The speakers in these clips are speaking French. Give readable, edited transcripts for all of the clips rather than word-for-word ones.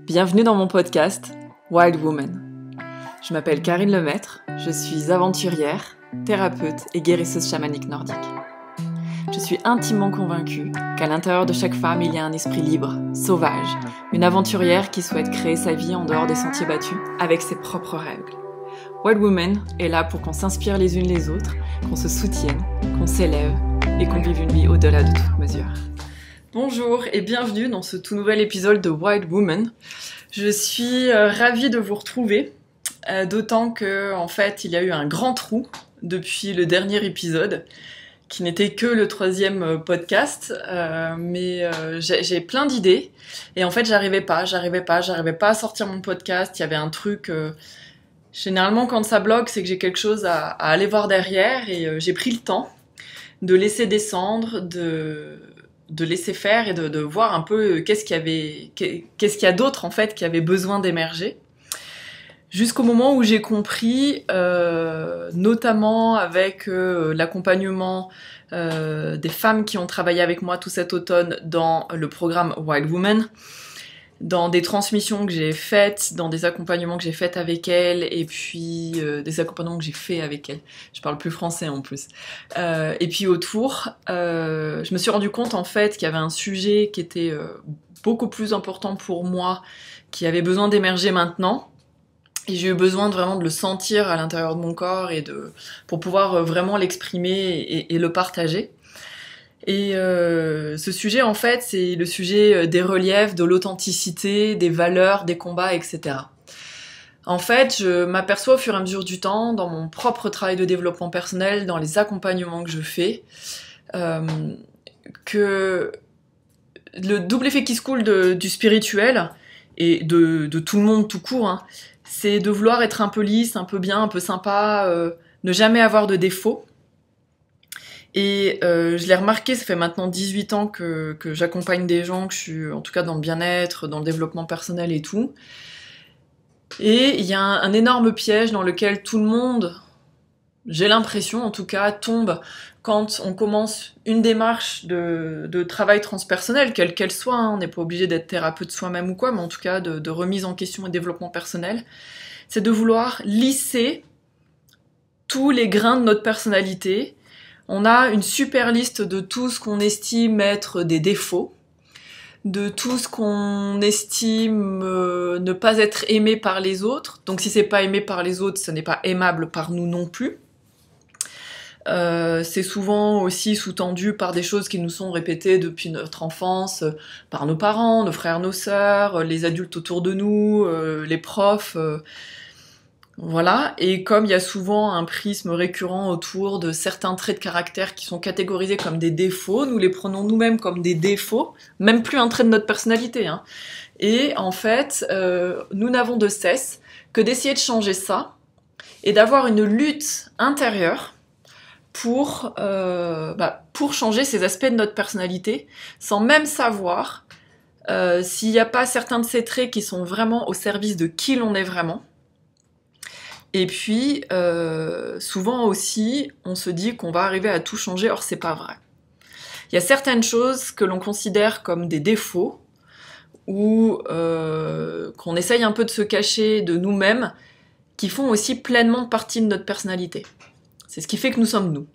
Bienvenue dans mon podcast Wild Woman. Je m'appelle Karine Lemaître, je suis aventurière, thérapeute et guérisseuse chamanique nordique. Je suis intimement convaincue qu'à l'intérieur de chaque femme, il y a un esprit libre, sauvage, une aventurière qui souhaite créer sa vie en dehors des sentiers battus, avec ses propres règles. Wild Woman est là pour qu'on s'inspire les unes les autres, qu'on se soutienne, qu'on s'élève et qu'on vive une vie au-delà de toute mesure. Bonjour et bienvenue dans ce tout nouvel épisode de Wild Woman. Je suis ravie de vous retrouver, d'autant que en fait il y a eu un grand trou depuis le dernier épisode, qui n'était que le 3e podcast, mais j'ai plein d'idées et en fait j'arrivais pas à sortir mon podcast. Il y avait un truc, généralement quand ça bloque c'est que j'ai quelque chose à aller voir derrière et j'ai pris le temps de laisser descendre, de laisser faire et de voir un peu qu'est-ce qu'il y a d'autre en fait qui avait besoin d'émerger. Jusqu'au moment où j'ai compris, notamment avec l'accompagnement des femmes qui ont travaillé avec moi tout cet automne dans le programme Wild Woman, dans des transmissions que j'ai faites, dans des accompagnements que j'ai faits avec elles, et puis des accompagnements que j'ai faits avec elles. Je parle plus français en plus. Et puis autour, je me suis rendu compte en fait qu'il y avait un sujet qui était beaucoup plus important pour moi, qui avait besoin d'émerger maintenant. Et j'ai eu besoin de le sentir à l'intérieur de mon corps pour pouvoir vraiment l'exprimer et le partager. Et ce sujet, en fait, c'est le sujet des reliefs, de l'authenticité, des valeurs, des combats, etc. En fait, je m'aperçois au fur et à mesure du temps, dans mon propre travail de développement personnel, dans les accompagnements que je fais, que le double effet qui se coule du spirituel et de tout le monde tout court, hein, c'est de vouloir être un peu lisse, un peu bien, un peu sympa, ne jamais avoir de défauts. Et je l'ai remarqué, ça fait maintenant 18 ans que j'accompagne des gens, que je suis en tout cas dans le bien-être, dans le développement personnel et tout. Et il y a un énorme piège dans lequel tout le monde, j'ai l'impression en tout cas, tombe quand on commence une démarche de travail transpersonnel, quelle qu'elle soit, hein, on n'est pas obligé d'être thérapeute soi-même ou quoi, mais en tout cas de remise en question et développement personnel, c'est de vouloir lisser tous les grains de notre personnalité. On a une super liste de tout ce qu'on estime être des défauts, de tout ce qu'on estime ne pas être aimé par les autres. Donc si c'est pas aimé par les autres, ce n'est pas aimable par nous non plus. C'est souvent aussi sous-tendu par des choses qui nous sont répétées depuis notre enfance, par nos parents, nos frères, nos sœurs, les adultes autour de nous, les profs... Voilà, et comme il y a souvent un prisme récurrent autour de certains traits de caractère qui sont catégorisés comme des défauts, nous les prenons nous-mêmes comme des défauts, même plus un trait de notre personnalité, hein. Et en fait, nous n'avons de cesse que d'essayer de changer ça, et d'avoir une lutte intérieure pour changer ces aspects de notre personnalité, sans même savoir s'il n'y a pas certains de ces traits qui sont vraiment au service de qui l'on est vraiment. Et puis, souvent aussi, on se dit qu'on va arriver à tout changer, or c'est pas vrai. Il y a certaines choses que l'on considère comme des défauts, ou qu'on essaye un peu de se cacher de nous-mêmes, qui font aussi pleinement partie de notre personnalité. C'est ce qui fait que nous sommes nous.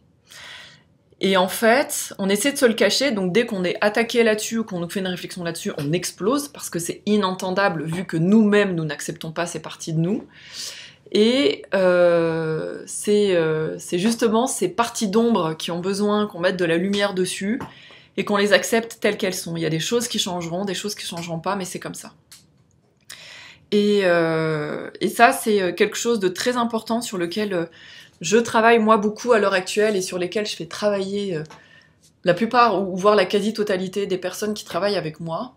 Et en fait, on essaie de se le cacher, donc dès qu'on est attaqué là-dessus, ou qu'on nous fait une réflexion là-dessus, on explose, parce que c'est inentendable, vu que nous-mêmes, nous n'acceptons pas ces parties de nous. Et c'est justement ces parties d'ombre qui ont besoin qu'on mette de la lumière dessus et qu'on les accepte telles qu'elles sont. Il y a des choses qui changeront, des choses qui changeront pas, mais c'est comme ça. Et ça, c'est quelque chose de très important sur lequel je travaille moi beaucoup à l'heure actuelle et sur lesquels je fais travailler la plupart, ou voire la quasi-totalité des personnes qui travaillent avec moi.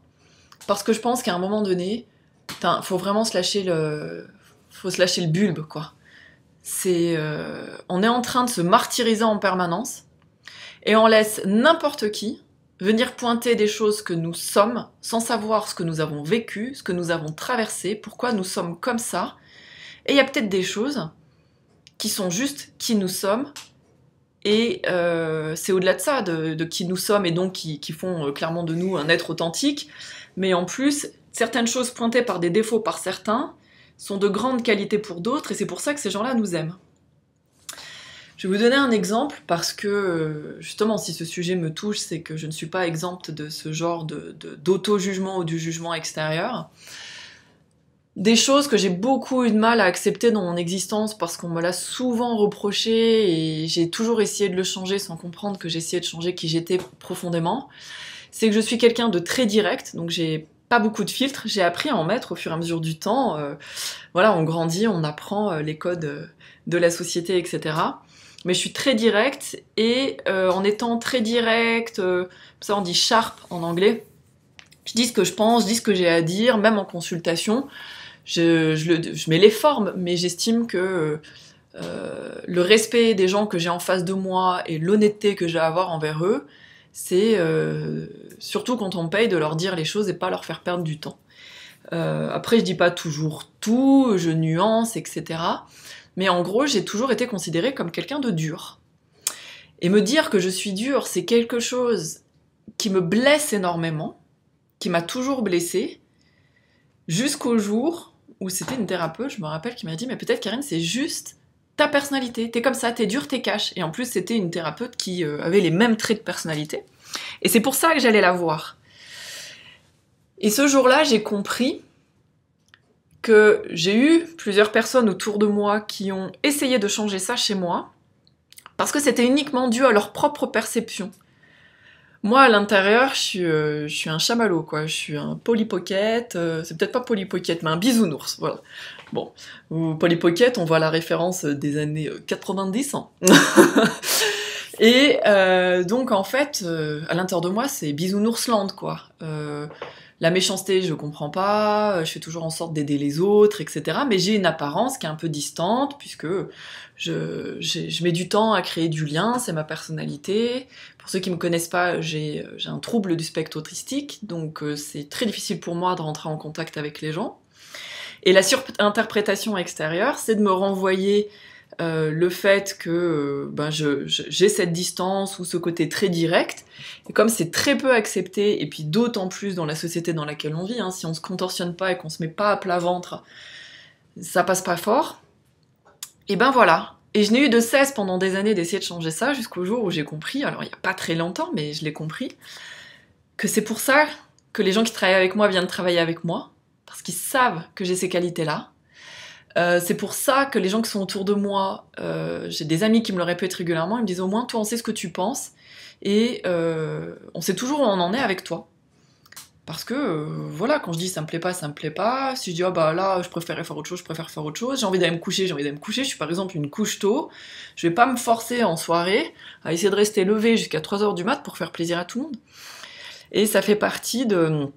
Parce que je pense qu'à un moment donné, faut vraiment se lâcher le bulbe, quoi. On est en train de se martyriser en permanence, et on laisse n'importe qui venir pointer des choses que nous sommes, sans savoir ce que nous avons vécu, ce que nous avons traversé, pourquoi nous sommes comme ça. Et il y a peut-être des choses qui sont juste qui nous sommes, et c'est au-delà de ça, de qui nous sommes, et donc qui font clairement de nous un être authentique, mais en plus, certaines choses pointées par des défauts par certains sont de grandes qualités pour d'autres, et c'est pour ça que ces gens-là nous aiment. Je vais vous donner un exemple, parce que, justement, si ce sujet me touche, c'est que je ne suis pas exempte de ce genre d'auto-jugement ou du jugement extérieur. Des choses que j'ai beaucoup eu de mal à accepter dans mon existence, parce qu'on me l'a souvent reproché, et j'ai toujours essayé de le changer sans comprendre que j'essayais de changer qui j'étais profondément, c'est que je suis quelqu'un de très direct, donc j'ai pas beaucoup de filtres, j'ai appris à en mettre au fur et à mesure du temps. Voilà, on grandit, on apprend les codes de la société, etc. Mais je suis très directe, et en étant très directe, ça on dit sharp en anglais, je dis ce que je pense, je dis ce que j'ai à dire, même en consultation, je mets les formes, mais j'estime que le respect des gens que j'ai en face de moi et l'honnêteté que j'ai à avoir envers eux, c'est surtout quand on me paye de leur dire les choses et pas leur faire perdre du temps. Après, je dis pas toujours tout, je nuance, etc. Mais en gros, j'ai toujours été considérée comme quelqu'un de dur. Et me dire que je suis dure, c'est quelque chose qui me blesse énormément, qui m'a toujours blessée, jusqu'au jour où c'était une thérapeute, je me rappelle, qui m'a dit « Mais peut-être, Karine, c'est juste ta personnalité, t'es comme ça, t'es dure, t'es cash ». Et en plus, c'était une thérapeute qui avait les mêmes traits de personnalité. Et c'est pour ça que j'allais la voir. Et ce jour-là, j'ai compris que j'ai eu plusieurs personnes autour de moi qui ont essayé de changer ça chez moi, parce que c'était uniquement dû à leur propre perception. Moi, à l'intérieur, je suis un chamallow, quoi. Je suis un Polly Pocket, c'est peut-être pas Polly Pocket, mais un bisounours, voilà. Bon, Polly Pocket, on voit la référence des années 90. Hein. Et donc, en fait, à l'intérieur de moi, c'est Bisounoursland, quoi. La méchanceté, je comprends pas, je fais toujours en sorte d'aider les autres, etc. Mais j'ai une apparence qui est un peu distante, puisque je mets du temps à créer du lien, c'est ma personnalité. Pour ceux qui me connaissent pas, j'ai un trouble du spectre autistique, donc c'est très difficile pour moi de rentrer en contact avec les gens. Et la surinterprétation extérieure, c'est de me renvoyer le fait que j'ai cette distance ou ce côté très direct, et comme c'est très peu accepté, et puis d'autant plus dans la société dans laquelle on vit, hein, si on se contorsionne pas et qu'on se met pas à plat ventre, ça passe pas fort, et ben voilà. Et je n'ai eu de cesse pendant des années d'essayer de changer ça, jusqu'au jour où j'ai compris, alors il y a pas très longtemps, mais je l'ai compris, que c'est pour ça que les gens qui travaillent avec moi viennent travailler avec moi, parce qu'ils savent que j'ai ces qualités-là. C'est pour ça que les gens qui sont autour de moi, j'ai des amis qui me le répètent régulièrement, ils me disent au moins toi on sait ce que tu penses, et on sait toujours où on en est avec toi. Parce que, voilà, quand je dis ça me plaît pas, si je dis ah bah là je préférais faire autre chose, j'ai envie d'aller me coucher, je suis par exemple une couche-tôt, je vais pas me forcer en soirée à essayer de rester levée jusqu'à 3h du mat pour faire plaisir à tout le monde. Et ça fait partie de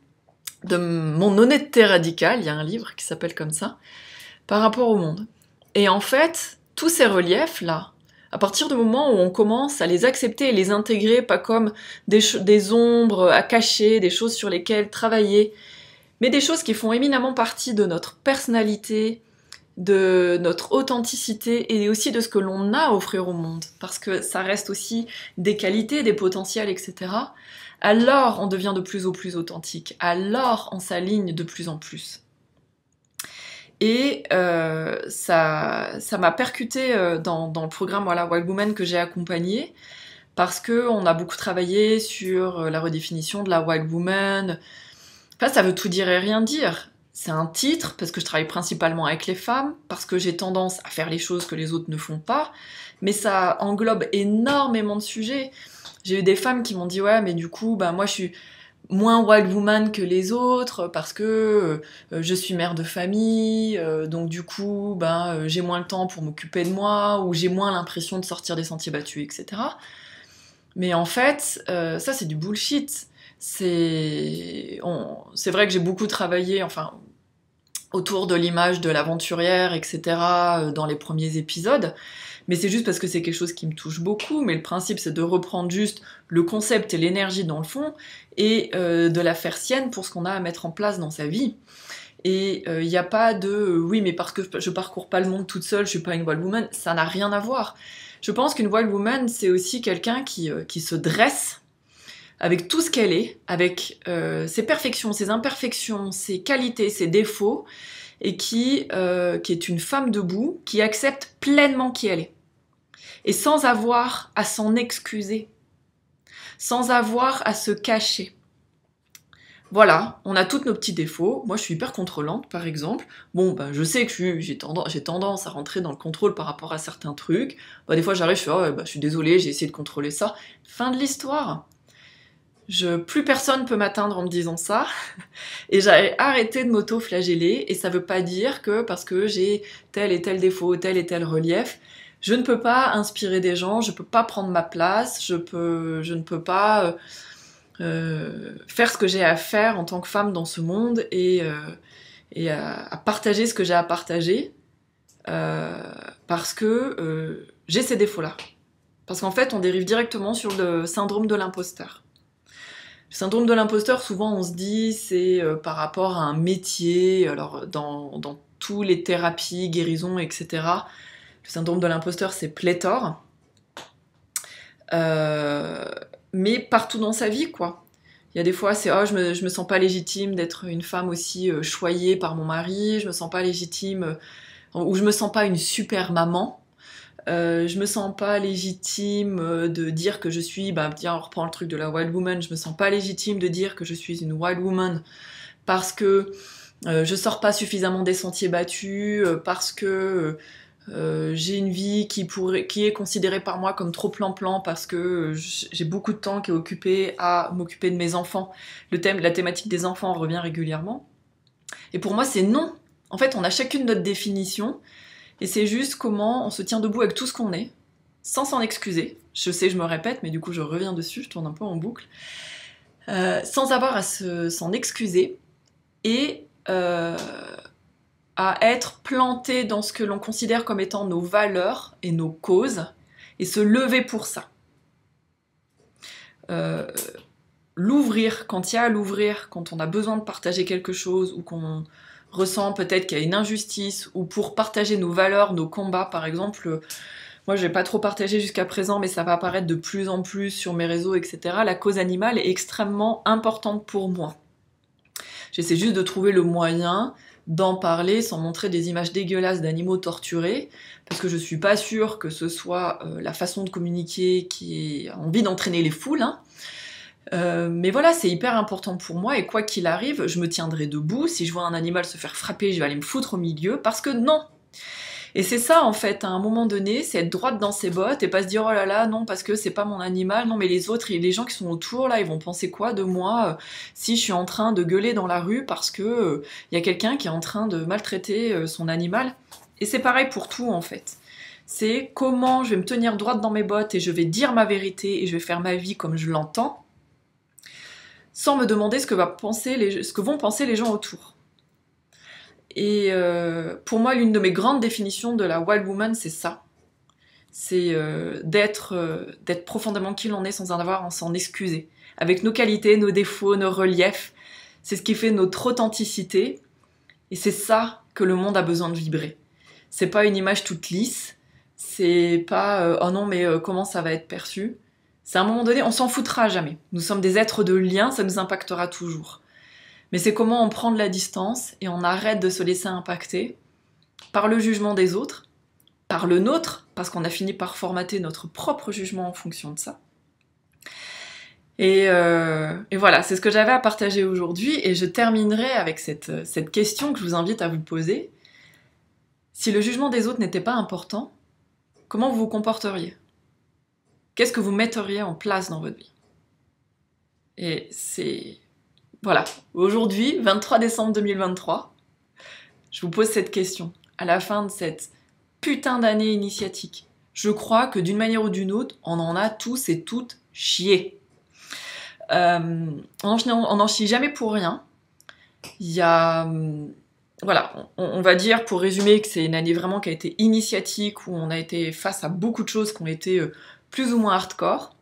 mon honnêteté radicale, il y a un livre qui s'appelle comme ça, par rapport au monde. Et en fait, tous ces reliefs-là, à partir du moment où on commence à les accepter et les intégrer, pas comme des ombres à cacher, des choses sur lesquelles travailler, mais des choses qui font éminemment partie de notre personnalité, de notre authenticité et aussi de ce que l'on a à offrir au monde, parce que ça reste aussi des qualités, des potentiels, etc., alors on devient de plus en plus authentique, alors on s'aligne de plus en plus. Et ça m'a percuté dans le programme Wild Woman que j'ai accompagné, parce qu'on a beaucoup travaillé sur la redéfinition de la Wild Woman. Enfin, ça veut tout dire et rien dire. C'est un titre, parce que je travaille principalement avec les femmes, parce que j'ai tendance à faire les choses que les autres ne font pas, mais ça englobe énormément de sujets. J'ai eu des femmes qui m'ont dit « Ouais, mais du coup, moi je suis moins wild woman que les autres parce que je suis mère de famille, donc du coup j'ai moins le temps pour m'occuper de moi, ou j'ai moins l'impression de sortir des sentiers battus, etc. » Mais en fait, ça c'est du bullshit. C'est vrai que j'ai beaucoup travaillé autour de l'image de l'aventurière, etc. Dans les premiers épisodes, mais c'est juste parce que c'est quelque chose qui me touche beaucoup, mais le principe c'est de reprendre juste le concept et l'énergie dans le fond, et de la faire sienne pour ce qu'on a à mettre en place dans sa vie. Et il n'y a pas de oui mais parce que je parcours pas le monde toute seule, je suis pas une wild woman, ça n'a rien à voir. Je pense qu'une wild woman c'est aussi quelqu'un qui se dresse avec tout ce qu'elle est, avec ses perfections, ses imperfections, ses qualités, ses défauts, et qui est une femme debout, qui accepte pleinement qui elle est. Et sans avoir à s'en excuser, sans avoir à se cacher. Voilà, on a tous nos petits défauts. Moi, je suis hyper contrôlante, par exemple. Bon, bah, je sais que j'ai tendance à rentrer dans le contrôle par rapport à certains trucs. Bah, des fois, j'arrive, je fais, oh, ouais, bah, je suis désolée, j'ai essayé de contrôler ça. Fin de l'histoire. Plus personne peut m'atteindre en me disant ça. Et j'ai arrêté de m'auto-flageller. Et ça veut pas dire que parce que j'ai tel et tel défaut, tel et tel relief, je ne peux pas inspirer des gens, je peux pas prendre ma place, je ne peux pas faire ce que j'ai à faire en tant que femme dans ce monde et à partager ce que j'ai à partager parce que j'ai ces défauts-là. Parce qu'en fait, on dérive directement sur le syndrome de l'imposteur. Le syndrome de l'imposteur, souvent on se dit, c'est par rapport à un métier, alors dans tous les thérapies, guérisons, etc. Le syndrome de l'imposteur, c'est pléthore. Mais partout dans sa vie, quoi. Il y a des fois, c'est « oh, je me sens pas légitime d'être une femme aussi choyée par mon mari, je me sens pas légitime, ou je me sens pas une super maman, je me sens pas légitime de dire que je suis, bah tiens, on reprend le truc de la wild woman, je me sens pas légitime de dire que je suis une wild woman parce que je sors pas suffisamment des sentiers battus, parce que j'ai une vie qui est considérée par moi comme trop plan-plan parce que j'ai beaucoup de temps qui est occupé à m'occuper de mes enfants. La thématique des enfants revient régulièrement. Et pour moi, c'est non. En fait, on a chacune notre définition et c'est juste comment on se tient debout avec tout ce qu'on est, sans s'en excuser. Je sais, je me répète, mais du coup, je reviens dessus, je tourne un peu en boucle. Sans avoir à s'en excuser et à être planté dans ce que l'on considère comme étant nos valeurs et nos causes, et se lever pour ça. L'ouvrir, quand il y a à l'ouvrir, quand on a besoin de partager quelque chose, ou qu'on ressent peut-être qu'il y a une injustice, ou pour partager nos valeurs, nos combats, par exemple, moi je vais pas trop partager jusqu'à présent, mais ça va apparaître de plus en plus sur mes réseaux, etc. La cause animale est extrêmement importante pour moi. J'essaie juste de trouver le moyen d'en parler sans montrer des images dégueulasses d'animaux torturés, parce que je suis pas sûre que ce soit la façon de communiquer qui a envie d'entraîner les foules, hein. Mais voilà, c'est hyper important pour moi, et quoi qu'il arrive, je me tiendrai debout. Si je vois un animal se faire frapper, je vais aller me foutre au milieu, parce que non. Et c'est ça, en fait, à un moment donné, c'est être droite dans ses bottes, et pas se dire, oh là là, non, parce que c'est pas mon animal, non, mais les autres, les gens qui sont autour, là, ils vont penser quoi de moi si je suis en train de gueuler dans la rue parce que y a quelqu'un qui est en train de maltraiter son animal. Et c'est pareil pour tout, en fait. C'est comment je vais me tenir droite dans mes bottes, et je vais dire ma vérité, et je vais faire ma vie comme je l'entends, sans me demander ce que vont penser les gens autour. Et pour moi, l'une de mes grandes définitions de la wild woman, c'est ça. C'est d'être profondément qui l'on est sans en avoir à s'en excuser. Avec nos qualités, nos défauts, nos reliefs. C'est ce qui fait notre authenticité. Et c'est ça que le monde a besoin de vibrer. C'est pas une image toute lisse. C'est pas oh non, mais comment ça va être perçu. C'est à un moment donné, on s'en foutra jamais. Nous sommes des êtres de lien, ça nous impactera toujours. Mais c'est comment on prend de la distance et on arrête de se laisser impacter par le jugement des autres, par le nôtre, parce qu'on a fini par formater notre propre jugement en fonction de ça. Et voilà, c'est ce que j'avais à partager aujourd'hui, et je terminerai avec cette question que je vous invite à vous poser. Si le jugement des autres n'était pas important, comment vous vous comporteriez ? Qu'est-ce que vous metteriez en place dans votre vie ? Et c'est... Voilà, aujourd'hui, 23 décembre 2023, je vous pose cette question. À la fin de cette putain d'année initiatique, je crois que d'une manière ou d'une autre, on en a tous et toutes chié. On n'en chie jamais pour rien. Il y a... Voilà, on va dire, pour résumer, que c'est une année vraiment qui a été initiatique, où on a été face à beaucoup de choses qui ont été plus ou moins hardcore.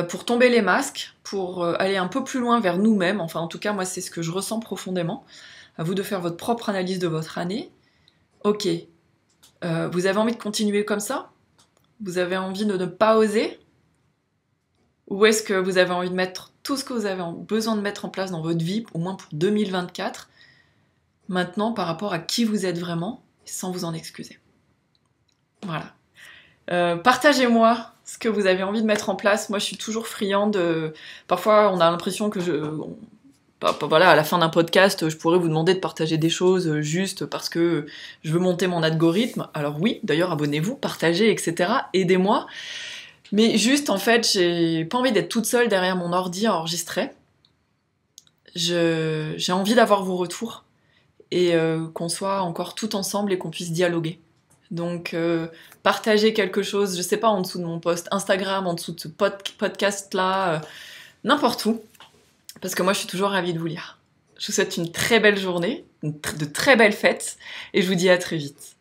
Pour tomber les masques, pour aller un peu plus loin vers nous-mêmes, enfin en tout cas moi c'est ce que je ressens profondément, à vous de faire votre propre analyse de votre année. Ok, vous avez envie de continuer comme ça ? Vous avez envie de ne pas oser ? Où est-ce que vous avez envie de mettre tout ce que vous avez besoin de mettre en place dans votre vie, au moins pour 2024, maintenant par rapport à qui vous êtes vraiment, sans vous en excuser. Voilà. Partagez-moi ce que vous avez envie de mettre en place. Moi, je suis toujours friande de... Parfois, on a l'impression que voilà, à la fin d'un podcast, je pourrais vous demander de partager des choses juste parce que je veux monter mon algorithme. Alors oui, d'ailleurs, abonnez-vous, partagez, etc. Aidez-moi. Mais juste, en fait, j'ai pas envie d'être toute seule derrière mon ordi à enregistrer. J'ai envie d'avoir vos retours et qu'on soit encore tout ensemble et qu'on puisse dialoguer. Donc, partagez quelque chose, je sais pas, en dessous de mon post Instagram, en dessous de ce podcast-là, n'importe où, parce que moi, je suis toujours ravie de vous lire. Je vous souhaite une très belle journée, de très belles fêtes, et je vous dis à très vite.